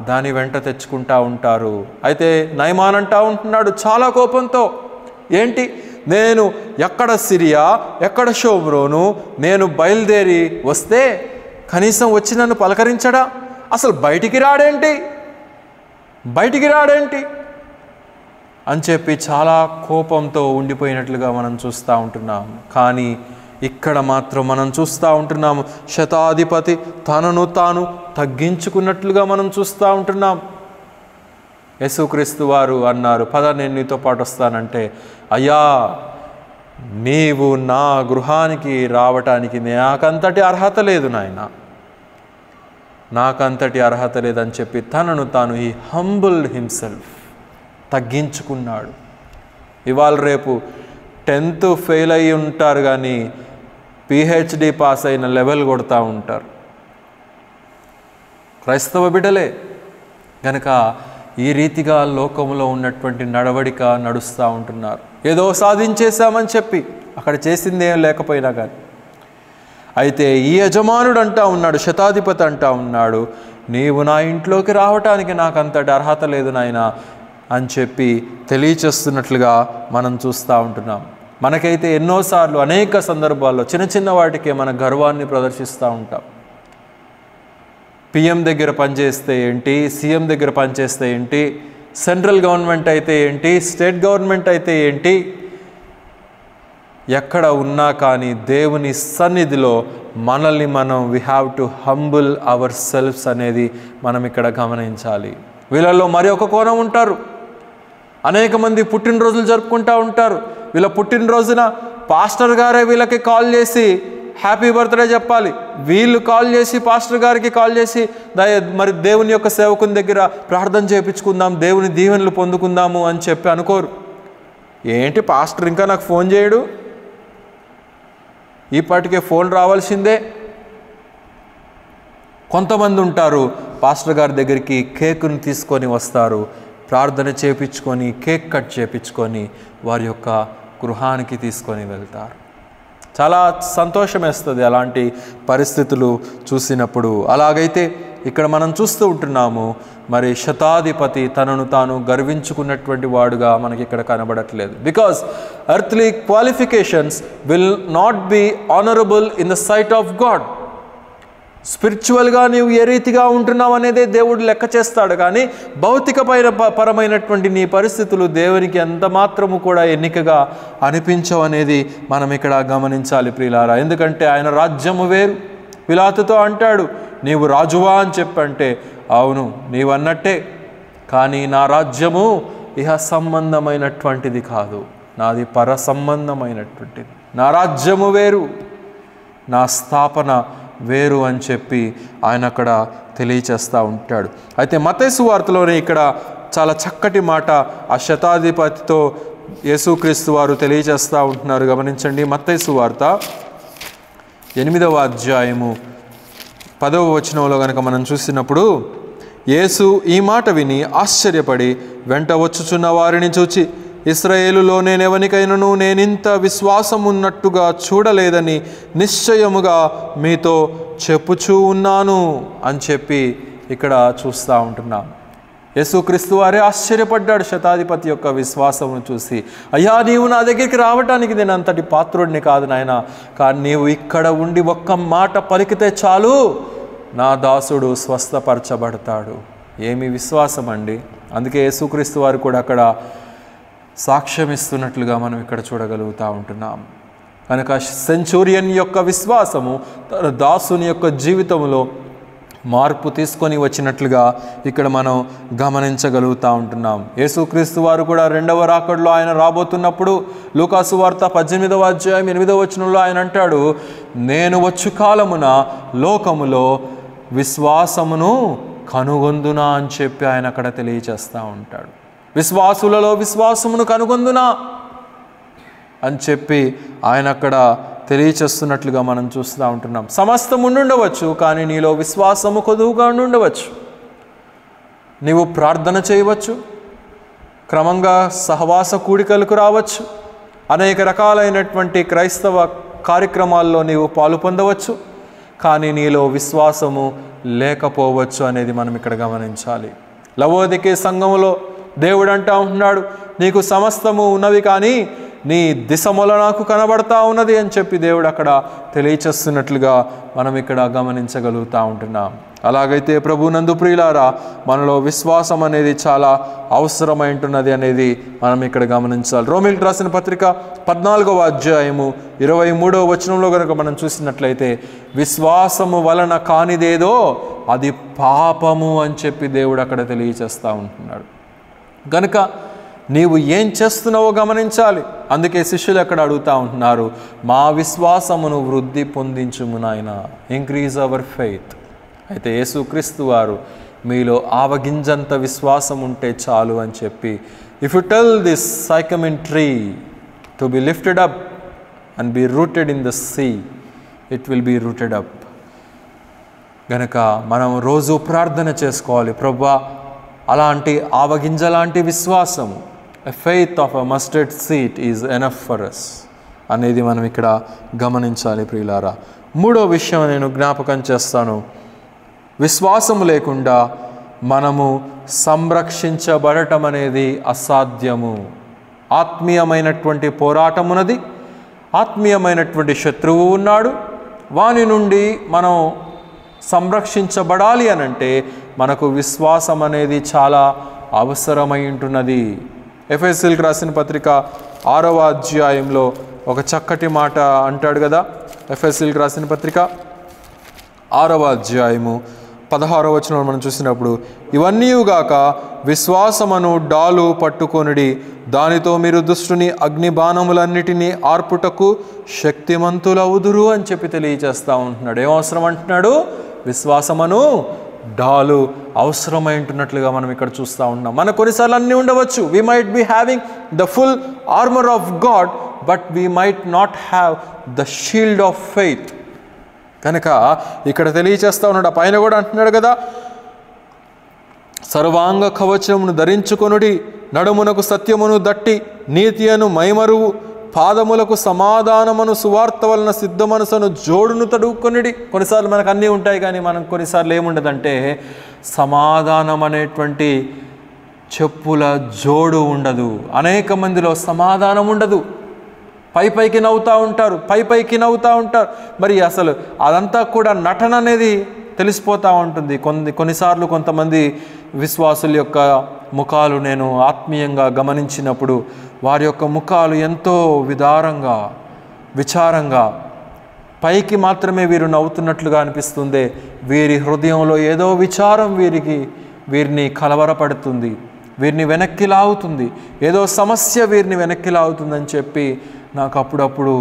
దాని వెంట తెచ్చుకుంటూ ఉంటారు. అయితే నయమాన్ అంటూ ఉంటున్నాడు చాలా కోపంతో, ఏంటి నేను ఎక్కడ సిరియా ఎక్కడ షోమ్రోను నేను బయలుదేరి వస్తే కనీసం వచ్చి నన్ను పలకరించడా, అసలు బయటికి రాడేంటి అని చెప్పి చాలా కోపంతో ఉండిపోయినట్లుగా మనం చూస్తూ ఉంటున్నాం. కానీ ఇక్కడ మాత్రం మనం చూస్తూ ఉంటున్నాము శతాధిపతి తనను తాను తగ్గించుకున్నట్లుగా మనం చూస్తూ ఉంటున్నాం. యేసుక్రీస్తు వారు అన్నారు, పద నేను నీతో పాటు వస్తానంటే, అయ్యా నీవు నా గృహానికి రావటానికి నాకంతటి అర్హత లేదు నాయన, నాకంతటి అర్హత లేదని చెప్పి తనను తాను ఈ హంబుల్డ్ హిమ్సెల్ఫ్ తగ్గించుకున్నాడు. ఇవాళ రేపు 10th ఫెయిల్ అయ్యి ఉంటారు కానీ PhD పాస్ అయిన లెవెల్ కొడతా ఉంటారు. క్రైస్తవ బిడ్డలే కనుక ఈ రీతిగా లోకంలో ఉన్నటువంటి నడవడిక నడుస్తూ ఉంటున్నారు. ఏదో సాధించేశామని చెప్పి అక్కడ చేసింది ఏం లేకపోయినా కానీ. అయితే ఈ యజమానుడు అంటా ఉన్నాడు, శతాధిపతి అంటా ఉన్నాడు, నీవు నా ఇంట్లోకి రావటానికి నాకు అంతటి అర్హత లేదు నాయనా అని చెప్పి తెలియచేస్తున్నట్లుగా మనం చూస్తూ ఉంటున్నాం. మనకైతే ఎన్నోసార్లు అనేక సందర్భాల్లో చిన్న చిన్న వాటికే మన గర్వాన్ని ప్రదర్శిస్తూ ఉంటాం. PM దగ్గర పనిచేస్తే ఏంటి, CM దగ్గర పనిచేస్తే ఏంటి, సెంట్రల్ గవర్నమెంట్ అయితే ఏంటి, స్టేట్ గవర్నమెంట్ అయితే ఏంటి, ఎక్కడ ఉన్నా కానీ దేవుని సన్నిధిలో మనల్ని మనం we have to humble our selfs అనేది మనం ఇక్కడ గమనించాలి. వీళ్ళల్లో మరి ఒక కోణం ఉంటారు. అనేక మంది పుట్టినరోజులు జరుపుకుంటూ ఉంటారు. వీళ్ళ పుట్టినరోజున పాస్టర్ గారే వీళ్ళకి కాల్ చేసి హ్యాపీ బర్త్డే చెప్పాలి. వీళ్ళు కాల్ చేసి పాస్టర్ గారికి కాల్ చేసి మరి దేవుని యొక్క సేవకుని దగ్గర ప్రార్థన చేయించుకుందాం, దేవుని దీవెనలు పొందుకుందాము అని చెప్పి అనుకోరు. ఏంటి పాస్టర్ ఇంకా నాకు ఫోన్ చేయడు, ఈపాటికే ఫోన్ రావాల్సిందే. కొంతమంది ఉంటారు పాస్టర్ గారి దగ్గరికి కేకుని తీసుకొని వస్తారు, ప్రార్థన చేయించుకొని కేక్ కట్ చేయించుకొని వారి యొక్క గృహానికి తీసుకొని వెళ్తారు. చాలా సంతోషం వేస్తుంది అలాంటి పరిస్థితులు చూసినప్పుడు. అలాగైతే ఇక్కడ మనం చూస్తూ ఉంటున్నాము, మరి శతాధిపతి తనను తాను గర్వించుకున్నటువంటి వాడుగా మనకి ఇక్కడ కనబడట్లేదు. Because earthly qualifications will not be honourable in the sight of God. స్పిరిచువల్గా నీవు ఏ రీతిగా ఉంటున్నావు అనేదే దేవుడు లెక్క చేస్తాడు. కానీ భౌతిక పరమైనటువంటి నీ పరిస్థితులు దేవునికి ఎంత మాత్రము కూడా ఎన్నికగా అనిపించవు అనేది మనం ఇక్కడ గమనించాలి ప్రియులారా. ఎందుకంటే ఆయన రాజ్యము వేరు. పిలాతుతో అంటాడు, నీవు రాజువా అని చెప్పంటే అవును నీవన్నట్టే, కానీ నా రాజ్యము ఇహ సంబంధమైనటువంటిది కాదు, నాది పర సంబంధమైనటువంటిది. నా రాజ్యము వేరు, నా స్థాపన వేరు అని చెప్పి ఆయన అక్కడ తెలియచేస్తూ ఉంటాడు. అయితే మత్తయి సువార్తలోనే ఇక్కడ చాలా చక్కటి మాట ఆ శతాధిపతితో యేసుక్రీస్తు వారు తెలియచేస్తూ ఉంటున్నారు. గమనించండి, మత్తయి సువార్త 8వ అధ్యాయము 10వ వచనంలో కనుక మనం చూసినప్పుడు, యేసు ఈ మాట విని ఆశ్చర్యపడి వెంట వచ్చుచున్న వారిని చూచి, ఇశ్రాయేలులో నేనెవనికైనను నేనింత విశ్వాసం ఉన్నట్టుగా చూడలేదని నిశ్చయముగా మీతో చెప్పుచూ ఉన్నాను అని చెప్పి ఇక్కడ చూస్తూ ఉంటున్నాం. యేసుక్రీస్తు వారే ఆశ్చర్యపడ్డాడు శతాధిపతి యొక్క విశ్వాసమును చూసి. అయ్యా నీవు నా దగ్గరికి రావటానికి నేను అంతటి పాత్రుడిని కాదు నాయన, కానీ నీవు ఇక్కడ ఉండి ఒక్క మాట పలికితే చాలు నా దాసుడు స్వస్థపరచబడతాడు. ఏమి విశ్వాసం అండి! అందుకే యేసుక్రీస్తు వారు కూడా అక్కడ సాక్ష్యం ఇస్తున్నట్లుగా మనం ఇక్కడ చూడగలుగుతూ ఉంటున్నాం. కనుక సెంచూరియన్ యొక్క విశ్వాసము తన దాసుని యొక్క జీవితంలో మార్పు తీసుకొని వచ్చినట్లుగా ఇక్కడ మనం గమనించగలుగుతూ ఉంటున్నాం. యేసుక్రీస్తు వారు కూడా 2వ రాకడలో ఆయన రాబోతున్నప్పుడు లూకాసు వార్త 18వ అధ్యాయం 8వ వచనంలో ఆయన అంటాడు, నేను వచ్చు కాలమున లోకములో విశ్వాసమును కనుగొందునా అని చెప్పి ఆయన అక్కడ తెలియచేస్తూ ఉంటాడు. విశ్వాసులలో విశ్వాసమును కనుగొందునా అని చెప్పి ఆయన అక్కడ తెలియచేస్తున్నట్లుగా మనం చూస్తూ ఉంటున్నాం. సమస్తం ఉండుండవచ్చు, కానీ నీలో విశ్వాసము కొదువుగా ఉండవచ్చు. నీవు ప్రార్థన చేయవచ్చు, క్రమంగా సహవాస కూడికలకు రావచ్చు, అనేక రకాలైనటువంటి క్రైస్తవ కార్యక్రమాల్లో నీవు పాలు పొందవచ్చు, కానీ నీలో విశ్వాసము లేకపోవచ్చు అనేది మనం ఇక్కడ గమనించాలి. లవోదికే సంఘములో దేవుడు అంటా ఉంటున్నాడు, నీకు సమస్తము ఉన్నవి కానీ నీ దిశముల నాకు కనబడతా ఉన్నది అని చెప్పి దేవుడు అక్కడ తెలియచేస్తున్నట్లుగా మనం ఇక్కడ గమనించగలుగుతూ ఉంటున్నాం. అలాగైతే ప్రభునందు ప్రియులారా, మనలో విశ్వాసం అనేది చాలా అవసరమై ఉంటున్నది అనేది మనం ఇక్కడ గమనించాలి. రోమీయులకు రాసిన పత్రిక 14వ అధ్యాయము 23వ వచనంలో కనుక మనం చూసినట్లయితే, విశ్వాసము వలన కానిదేదో అది పాపము అని చెప్పి దేవుడు అక్కడ తెలియచేస్తూ ఉంటున్నాడు. కనుక నీవు ఏం చేస్తున్నావో గమనించాలి. అందుకే శిష్యులు అక్కడ అడుగుతూ ఉంటున్నారు, మా విశ్వాసమును వృద్ధి పొందించుము నాయనా, ఇంక్రీజ్ అవర్ ఫెయిత్. అయితే యేసుక్రీస్తు వారు మీలో ఆవగింజంత విశ్వాసం ఉంటే చాలు అని చెప్పి, if you tell this sycamine tree to be lifted up and be rooted in the sea, it will be rooted up. గనక మనం రోజు ప్రార్థన చేసుకోవాలి, ప్రభువా అలాంటి ఆవగింజ లాంటి విశ్వాసము, a faith of a mustard seed is enough for us అనేది మనం ఇక్కడ గమనించాలి ప్రియులారా. మూడో విషయం నేను జ్ఞాపకం చేస్తాను, విశ్వాసము లేకుండా మనము సంరక్షించబడటం అనేది అసాధ్యము. ఆత్మీయమైనటువంటి పోరాటం ఉన్నది, ఆత్మీయమైనటువంటి శత్రువు ఉన్నాడు, వాని నుండి మనం సంరక్షించబడాలి అనంటే మనకు విశ్వాసం అనేది చాలా అవసరమై ఉంటున్నది. ఎఫెసీయులకు రాసిన పత్రిక 6వ అధ్యాయంలో ఒక చక్కటి మాట అంటాడు కదా. ఎఫెసీయులకు రాసిన పత్రిక 6వ అధ్యాయము 16వ వచనంలో మనం చూసినప్పుడు, ఇవన్నీయుగాక విశ్వాసమును డాలు పట్టుకొనుడి, దానితో మీరు దుష్టుని అగ్ని బాణములన్నిటినీ ఆర్పుటకు శక్తిమంతులవుదురు అని చెప్పి తెలియజేస్తూ ఉంటున్నాడు. ఏం అవసరం అంటున్నాడు? విశ్వాసమును డాలు అవసరమై ఉంటున్నట్లుగా మనం ఇక్కడ చూస్తూ ఉన్నాం. మన కొన్నిసార్లు అన్నీ ఉండవచ్చు, we might be having the full armour of God, but we might not have the shield of faith. కనుక ఇక్కడ తెలియచేస్తూ ఉన్నాడు, ఆ పైన కూడా అంటున్నాడు కదా, సర్వాంగ కవచమును ధరించుకొనుడి, నడుమునకు సత్యమును దట్టి నీతియను మైమరువు, పాదములకు సమాధానమును సువార్త వలన సిద్ధ మనసును జోడును తడుక్కొనిడి. కొన్నిసార్లు మనకు అన్నీ ఉంటాయి, కానీ మనం కొన్నిసార్లు ఏముండదంటే సమాధానం అనేటువంటి చెప్పుల జోడు ఉండదు. అనేక మందిలో సమాధానం ఉండదు, పైకి నవ్వుతూ ఉంటారు, పైకి నవ్వుతూ ఉంటారు. మరి అసలు అదంతా కూడా నటన అనేది తెలిసిపోతూ ఉంటుంది. కొన్నిసార్లు కొంతమంది విశ్వాసుల యొక్క ముఖాలు నేను ఆత్మీయంగా గమనించినప్పుడు వారి యొక్క ముఖాలు ఎంతో విదారంగా, విచారంగా, పైకి మాత్రమే వీరు నవ్వుతున్నట్లుగా అనిపిస్తుంది. వీరి హృదయంలో ఏదో విచారం వీరిని కలవరపడుతుంది, వీరిని వెనక్కి లాగుతుంది, ఏదో సమస్య వీరిని వెనక్కి లాగుతుందని చెప్పి నాకు అప్పుడప్పుడు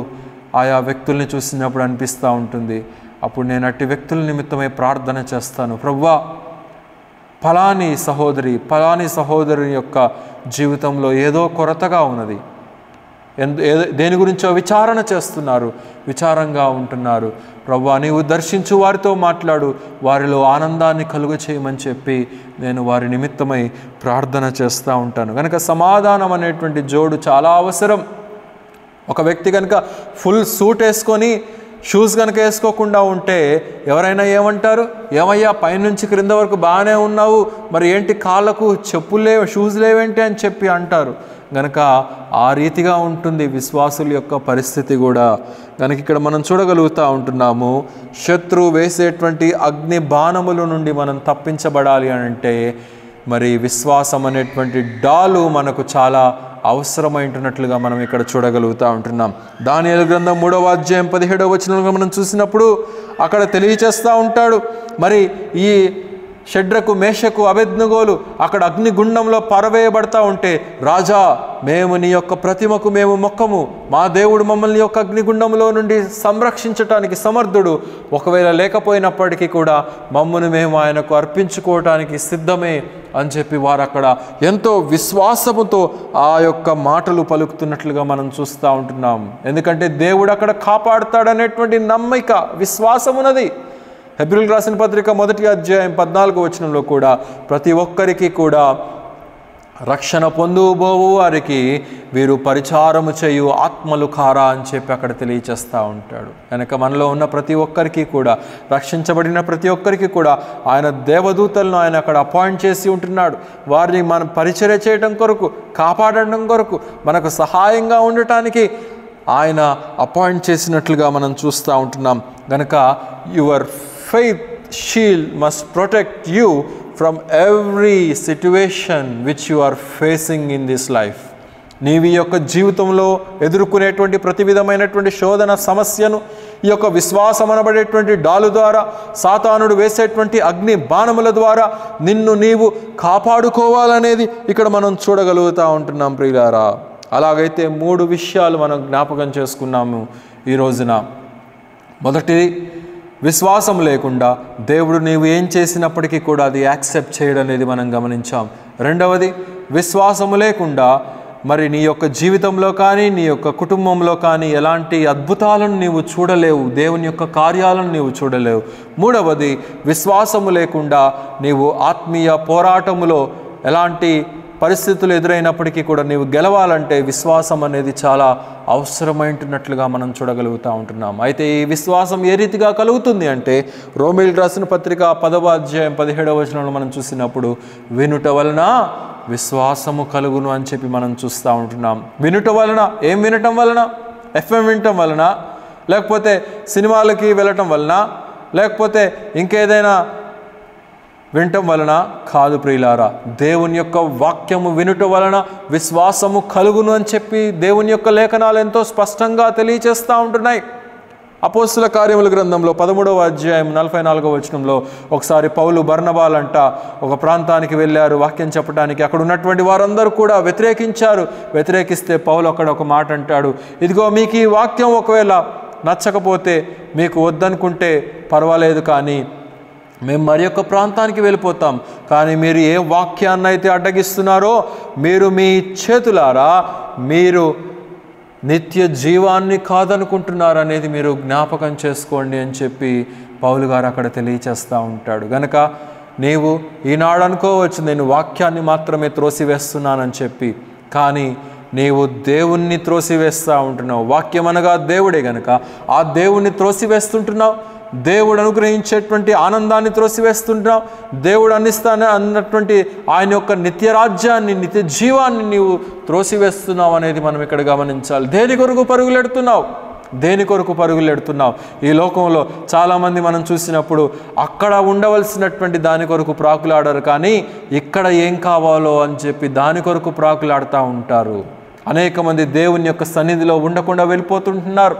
ఆయా వ్యక్తుల్ని చూసినప్పుడు అనిపిస్తూ ఉంటుంది. అప్పుడు నేను అట్టి వ్యక్తుల నిమిత్తమై ప్రార్థన చేస్తాను, ప్రభువా ఫలాని సహోదరి యొక్క జీవితంలో ఏదో కొరతగా ఉన్నది, దేని గురించో విచారణ చేస్తున్నారు, విచారంగా ఉంటున్నారు, ప్రభువా నీవు దర్శించు, వారితో మాట్లాడు, వారిలో ఆనందాన్ని కలుగ చేయమని చెప్పి నేను వారి నిమిత్తమై ప్రార్థన చేస్తూ ఉంటాను. కనుక సమాధానం అనేటువంటి జోడు చాలా అవసరం. ఒక వ్యక్తి కనుక ఫుల్ సూట్ వేసుకొని షూస్ కనుక వేసుకోకుండా ఉంటే ఎవరైనా ఏమంటారు, ఏమయ్యా పైనుంచి క్రింద వరకు బాగానే ఉన్నావు, మరి ఏంటి కాళ్ళకు చెప్పులు లేవు, షూస్ లేవేంటి అని చెప్పి అంటారు. గనక ఆ రీతిగా ఉంటుంది విశ్వాసుల యొక్క పరిస్థితి కూడా. కనుక ఇక్కడ మనం చూడగలుగుతూ ఉంటున్నాము, శత్రువు వేసేటువంటి అగ్ని బాణముల నుండి మనం తప్పించబడాలి అని అంటే మరి విశ్వాసం అనేటువంటి డాలు మనకు చాలా అవసరమైంటున్నట్లుగా మనం ఇక్కడ చూడగలుగుతూ ఉంటున్నాం. దానియేలు గ్రంథం 3వ అధ్యాయం 17వ వచనంలో మనం చూసినప్పుడు అక్కడ తెలియచేస్తూ ఉంటాడు, మరి ఈ షడ్రకు మేషకు అబేద్నెగోలు అక్కడ అగ్నిగుండంలో పరవేయబడతా ఉంటే, రాజా మేము నీ యొక్క ప్రతిమకు మేము మొక్కము, మా దేవుడు మమ్మల్ని యొక్క అగ్నిగుండంలో నుండి సంరక్షించటానికి సమర్థుడు, ఒకవేళ లేకపోయినప్పటికీ కూడా మమ్మల్ని మేము ఆయనకు అర్పించుకోవటానికి సిద్ధమే అని చెప్పి వారు అక్కడ ఎంతో విశ్వాసముతో ఆ యొక్క మాటలు పలుకుతున్నట్లుగా మనం చూస్తూ ఉంటున్నాం. ఎందుకంటే దేవుడు అక్కడ కాపాడుతాడనేటువంటి నమ్మిక, విశ్వాసం ఉన్నది. హెబ్రీయులకు రాసిన పత్రిక 1వ అధ్యాయం 14వ వచనంలో కూడా ప్రతి ఒక్కరికి కూడా రక్షణ పొందుబోవు వారికి వీరు పరిచారము చేయు ఆత్మలు కారా అని చెప్పి అక్కడ తెలియచేస్తూ ఉంటాడు. కనుక మనలో ఉన్న ప్రతి ఒక్కరికి కూడా, రక్షించబడిన ప్రతి ఒక్కరికి కూడా ఆయన దేవదూతలను ఆయన అక్కడ అపాయింట్ చేసి ఉంటున్నాడు. వారిని మనం పరిచర్య చేయడం కొరకు, కాపాడడం కొరకు, మనకు సహాయంగా ఉండటానికి ఆయన అపాయింట్ చేసినట్లుగా మనం చూస్తూ ఉంటున్నాం. కనుక your faith shield must protect you from every situation which you are facing in this life. నీవి యొక్క జీవితంలో ఎదుర్కొనేటువంటి ప్రతి విధమైనటువంటి శోధన సమస్యను ఈ యొక్క విశ్వాసం అనబడేటువంటి డాలు ద్వారా, సాతానుడు వేసేటువంటి అగ్ని బాణముల ద్వారా నిన్ను నీవు కాపాడుకోవాలనేది ఇక్కడ మనం చూడగలుగుతూ ఉంటున్నాం ప్రియులారా. అలాగైతే 3 విషయాలు మనం జ్ఞాపకం చేసుకున్నాము ఈ రోజున. మొదటిది, విశ్వాసం లేకుండా దేవుడు నీవు ఏం చేసినప్పటికీ కూడా అది యాక్సెప్ట్ చేయడం అనేది మనం గమనించాం. రెండవది, విశ్వాసము లేకుండా మరి నీ యొక్క జీవితంలో కానీ నీ యొక్క కుటుంబంలో కానీ ఎలాంటి అద్భుతాలను నీవు చూడలేవు, దేవుని యొక్క కార్యాలను నీవు చూడలేవు. మూడవది, విశ్వాసము లేకుండా నీవు ఆత్మీయ పోరాటములో ఎలాంటి పరిస్థితులు ఎదురైనప్పటికీ కూడా నీవు గెలవాలంటే విశ్వాసం అనేది చాలా అవసరమైనట్లుగా మనం చూడగలుగుతూ ఉంటున్నాం. అయితే ఈ విశ్వాసం ఏ రీతిగా కలుగుతుంది అంటే, రోమీయులకు రాసిన పత్రిక 10వ అధ్యాయం 17వ వచనంలో మనం చూసినప్పుడు, వినుట వలన విశ్వాసము కలుగును అని చెప్పి మనం చూస్తూ ఉంటున్నాం. వినుట వలన, ఏం వినటం వలన? FM వినటం వలన, లేకపోతే సినిమాలకి వెళ్ళటం వలన, లేకపోతే ఇంకేదైనా వినటం వలన కాదు ప్రియులారా. దేవుని యొక్క వాక్యము వినుట వలన విశ్వాసము కలుగును అని చెప్పి దేవుని యొక్క లేఖనాలు ఎంతో స్పష్టంగా తెలియచేస్తూ ఉంటున్నాయి. అపోస్తుల కార్యముల గ్రంథంలో 13వ అధ్యాయం 44వ వచనంలో ఒకసారి పౌలు బర్నబాలంట ఒక ప్రాంతానికి వెళ్ళారు వాక్యం చెప్పడానికి. అక్కడ ఉన్నటువంటి వారందరూ కూడా వ్యతిరేకించారు. వ్యతిరేకిస్తే పౌలు అక్కడ ఒక మాట అంటాడు, ఇదిగో మీకు ఈ వాక్యం ఒకవేళ నచ్చకపోతే, మీకు వద్దనుకుంటే పర్వాలేదు, కానీ మేము మరి యొక్క ప్రాంతానికి వెళ్ళిపోతాం, కానీ మీరు ఏ వాక్యాన్ని అయితే అడ్డగిస్తున్నారో మీరు మీ చేతులారా మీరు నిత్య జీవాన్ని కాదనుకుంటున్నారు అనేది మీరు జ్ఞాపకం చేసుకోండి అని చెప్పి పౌలు గారు అక్కడ తెలియచేస్తూ ఉంటాడు. గనక నీవు ఈనాడు అనుకోవచ్చు నేను వాక్యాన్ని మాత్రమే త్రోసివేస్తున్నానని చెప్పి, కానీ నీవు దేవుణ్ణి త్రోసివేస్తూ ఉంటున్నావు. వాక్యం అనగా దేవుడే గనక ఆ దేవుణ్ణి త్రోసివేస్తుంటున్నావు. దేవుడు అనుగ్రహించేటువంటి ఆనందాన్ని త్రోసివేస్తుంటున్నావు. దేవుడు అందిస్తాను అన్నటువంటి ఆయన యొక్క నిత్య రాజ్యాన్ని, నిత్య జీవాన్ని నీవు త్రోసివేస్తున్నావు అనేది మనం ఇక్కడ గమనించాలి. దేని కొరకు పరుగులెడుతున్నావు? దేని కొరకు పరుగులెడుతున్నావు? ఈ లోకంలో చాలామంది మనం చూసినప్పుడు అక్కడ ఉండవలసినటువంటి దాని కొరకు ప్రాకులాడరు, కానీ ఇక్కడ ఏం కావాలో అని చెప్పి దాని కొరకు ప్రాకులాడుతూ ఉంటారు. అనేక మంది దేవుని యొక్క సన్నిధిలో ఉండకుండా వెళ్ళిపోతుంటున్నారు.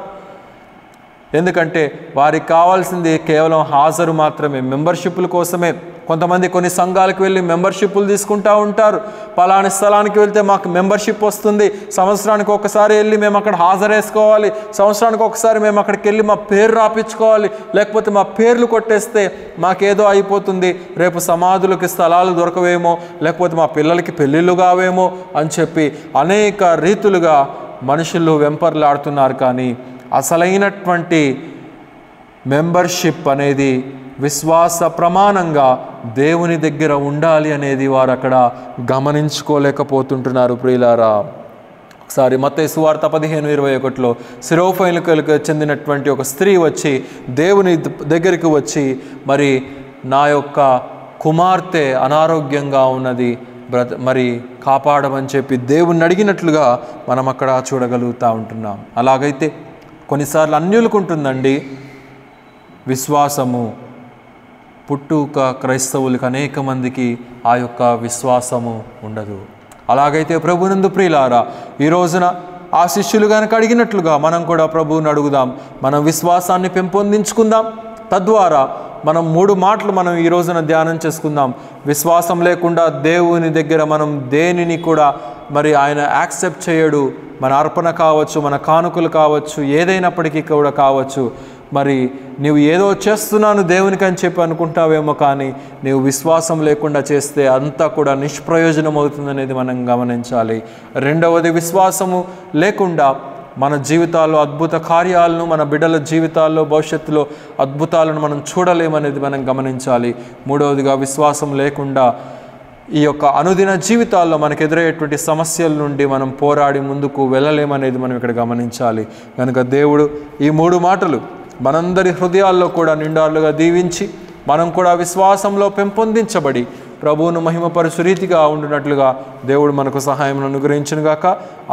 ఎందుకంటే వారికి కావాల్సింది కేవలం హాజరు మాత్రమే, మెంబర్షిప్ల కోసమే. కొంతమంది కొన్ని సంఘాలకు వెళ్ళి మెంబర్షిప్లు తీసుకుంటూ ఉంటారు. పలాని స్థలానికి వెళ్తే మాకు మెంబర్షిప్ వస్తుంది, సంవత్సరానికి ఒకసారి వెళ్ళి మేము అక్కడ హాజరేసుకోవాలి, సంవత్సరానికి ఒకసారి మేము అక్కడికి వెళ్ళి మా పేరు రాపించుకోవాలి, లేకపోతే మా పేర్లు కొట్టేస్తే మాకేదో అయిపోతుంది, రేపు సమాధులకి స్థలాలు దొరకవేమో, లేకపోతే మా పిల్లలకి పెళ్ళిళ్ళు కావేమో అని చెప్పి అనేక రీతులుగా మనుషులు వెంపర్లాడుతున్నారు. కానీ అసలైనటువంటి మెంబర్షిప్ అనేది విశ్వాస ప్రమాణంగా దేవుని దగ్గర ఉండాలి అనేది వారు అక్కడ గమనించుకోలేకపోతుంటున్నారు ప్రియులారా. ఒకసారి మత్తయి సువార్త 15:21లో సిరోఫైనులకు చెందినటువంటి ఒక స్త్రీ వచ్చి దేవుని దగ్గరికి వచ్చి, మరి నా యొక్క కుమార్తె అనారోగ్యంగా ఉన్నది, మరి కాపాడమని చెప్పి దేవుణ్ణి అడిగినట్లుగా మనం అక్కడ చూడగలుగుతూ ఉంటున్నాం. అలాగైతే కొన్నిసార్లు అన్యులకు ఉంటుందండి విశ్వాసము, పుట్టుక క్రైస్తవులకు అనేక మందికి ఆ యొక్క విశ్వాసము ఉండదు. అలాగైతే ప్రభునందు ప్రియులారా, ఈ రోజున ఆ శిష్యులు కనుక అడిగినట్లుగా మనం కూడా ప్రభువుని అడుగుదాం, మనం విశ్వాసాన్ని పెంపొందించుకుందాం. తద్వారా మనం 3 మాటలు మనం ఈ రోజున ధ్యానం చేసుకుందాం. విశ్వాసం లేకుండా దేవుని దగ్గర మనం దేనిని కూడా మరి ఆయన యాక్సెప్ట్ చేయడు. మన అర్పణ కావచ్చు, మన కానుకలు కావచ్చు, ఏదైనప్పటికీ కూడా కావచ్చు. మరి నీవు ఏదో చేస్తున్నాను దేవునికి అని చెప్పి అనుకుంటావేమో, కానీ నీవు విశ్వాసం లేకుండా చేస్తే అంతా కూడా నిష్ప్రయోజనం అవుతుందనేది మనం గమనించాలి. రెండవది, విశ్వాసము లేకుండా మన జీవితాల్లో అద్భుత కార్యాలను, మన బిడ్డల జీవితాల్లో భవిష్యత్తులో అద్భుతాలను మనం చూడలేమనేది మనం గమనించాలి. మూడవదిగా, విశ్వాసం లేకుండా ఈ యొక్క అనుదిన జీవితాల్లో మనకు ఎదురయ్యేటువంటి సమస్యల నుండి మనం పోరాడి ముందుకు వెళ్ళలేమనేది మనం ఇక్కడ గమనించాలి. కనుక దేవుడు ఈ 3 మాటలు మనందరి హృదయాల్లో కూడా నిండాలుగా దీవించి మనం కూడా విశ్వాసంలో పెంపొందించబడి ప్రభువును మహిమపరచు రీతిగా ఉండినట్లుగా దేవుడు మనకు సహాయం అనుగ్రహించునుగాక.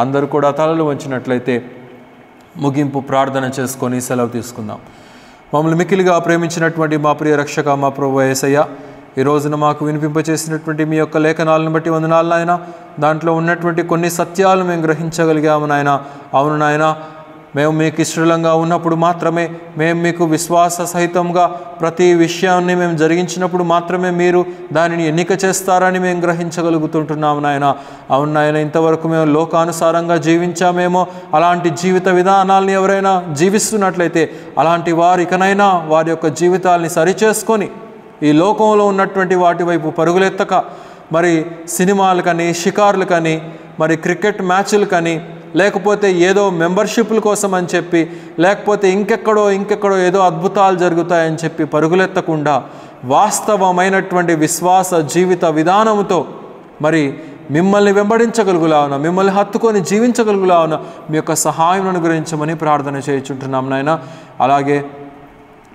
అందరూ కూడా తలలు వంచినట్లయితే ముగింపు ప్రార్థన చేసుకొని సెలవు తీసుకుందాం. మమ్మల్ని మిక్కిలిగా ప్రేమించినటువంటి మా ప్రియ రక్షక, మా ప్రభువు యేసయ్య, ఈ రోజున మాకు వినిపింపచేసినటువంటి మీ యొక్క లేఖనాలను బట్టి వందనాలు నాయన. దాంట్లో ఉన్నటువంటి కొన్ని సత్యాలు మేము గ్రహించగలిగాము నాయన. అవును నాయన, మేము మీకు ఇష్టంగా ఉన్నప్పుడు మాత్రమే, మేము మీకు విశ్వాస సహితంగా ప్రతి విషయాన్ని మేము జరిగించినప్పుడు మాత్రమే మీరు దానిని ఎన్నిక చేస్తారని మేము గ్రహించగలుగుతుంటున్నాము నాయన. అవును నాయన, ఇంతవరకు మేము లోకానుసారంగా జీవించామేమో, అలాంటి జీవిత విధానాలని ఎవరైనా జీవిస్తున్నట్లయితే అలాంటి వారు ఇకనైనా వారి యొక్క జీవితాలని సరిచేసుకొని ఈ లోకంలో ఉన్నటువంటి వాటి వైపు పరుగులెత్తక, మరి సినిమాలు కానీ, షికార్లు కానీ, మరి క్రికెట్ మ్యాచ్లు కానీ, లేకపోతే ఏదో మెంబర్షిప్ల కోసం అని చెప్పి, లేకపోతే ఇంకెక్కడో ఏదో అద్భుతాలు జరుగుతాయని చెప్పి పరుగులెత్తకుండా వాస్తవమైనటువంటి విశ్వాస జీవిత విధానంతో మరి మిమ్మల్ని వెంబడించగలుగులావున, మిమ్మల్ని హత్తుకొని జీవించగలుగులావున మీ యొక్క సహాయం అనుగ్రహించమని ప్రార్థన చేయించుంటున్నాం నాయన. అలాగే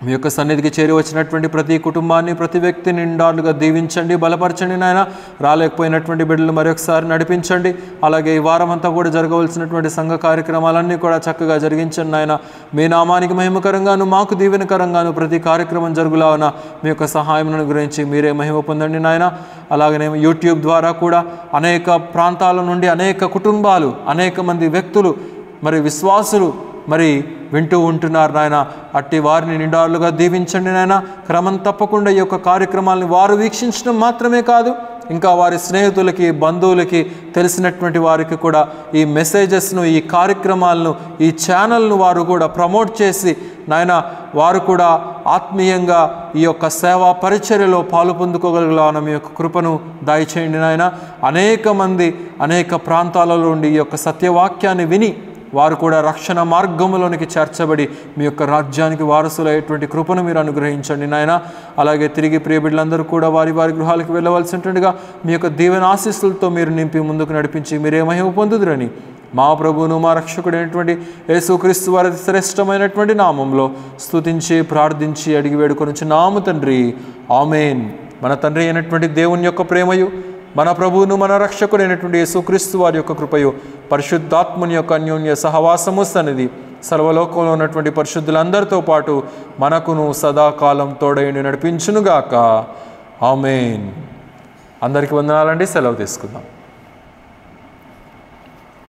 మీ యొక్క సన్నిధికి చేరి వచ్చినటువంటి ప్రతి కుటుంబాన్ని, ప్రతి వ్యక్తిని నిండాలుగా దీవించండి, బలపరచండి నాయన. రాలేకపోయినటువంటి బిడ్డలు మరొకసారి నడిపించండి. అలాగే ఈ వారం అంతా కూడా జరగవలసినటువంటి సంఘ కార్యక్రమాలన్నీ కూడా చక్కగా జరిగించండి నాయన. మీ నామానికి మహిమకరంగాను, మాకు దీవెనకరంగాను ప్రతి కార్యక్రమం జరుగులావున మీ యొక్క సహాయం గురించి మీరే మహిమ పొందండి నాయన. అలాగనే యూట్యూబ్ ద్వారా కూడా అనేక ప్రాంతాల నుండి అనేక కుటుంబాలు, అనేక మంది వ్యక్తులు, మరి విశ్వాసులు మరి వింటూ ఉంటున్నారు నాయన. అట్టి వారిని నిండాలుగా దీవించండి నాయన. క్రమం తప్పకుండా ఈ యొక్క కార్యక్రమాలను వారు వీక్షించడం మాత్రమే కాదు, ఇంకా వారి స్నేహితులకి, బంధువులకి, తెలిసినటువంటి వారికి కూడా ఈ మెసేజెస్ను, ఈ కార్యక్రమాలను, ఈ ఛానల్ను వారు కూడా ప్రమోట్ చేసి నాయన వారు కూడా ఆత్మీయంగా ఈ యొక్క సేవా పరిచర్యలో పాలు పొందుకోగలిగిన మీ యొక్క కృపను దయచేయండి నాయన. అనేక మంది అనేక ప్రాంతాలలో నుండి ఈ యొక్క సత్యవాక్యాన్ని విని వారు కూడా రక్షణ మార్గంలోనికి చేర్చబడి మీ యొక్క రాజ్యానికి వారసులయ్యేటువంటి కృపను మీరు అనుగ్రహించండి నాయన. అలాగే తిరిగి ప్రియ బిడ్డలందరూ కూడా వారి గృహాలకు వెళ్ళవలసి ఉంటుండగా మీ యొక్క దీవెన ఆశీస్సులతో మీరు నింపి ముందుకు నడిపించి మీరే మహిమ పొందుదురని మా ప్రభువును మా రక్షకుడైనటువంటి యేసుక్రీస్తు వారి శ్రేష్టమైనటువంటి నామంలో స్తుతించి ప్రార్థించి అడిగి వేడుకొనుచున్నాము తండ్రి. ఆమేన్. మన తండ్రి అయినటువంటి దేవుని యొక్క ప్రేమయు, మన ప్రభువును మన రక్షకుడైనటువంటి యేసుక్రీస్తు వారి యొక్క కృపయు, పరిశుద్ధాత్ముని యొక్క అన్యోన్య సహవాసము సన్నిధి సర్వలోకంలో ఉన్నటువంటి పరిశుద్ధులందరితో పాటు మనకును సదాకాలం తోడైండి నడిపించునుగాక. ఆమేన్. అందరికీ వందనాలండి. సెలవు తీసుకుందాం.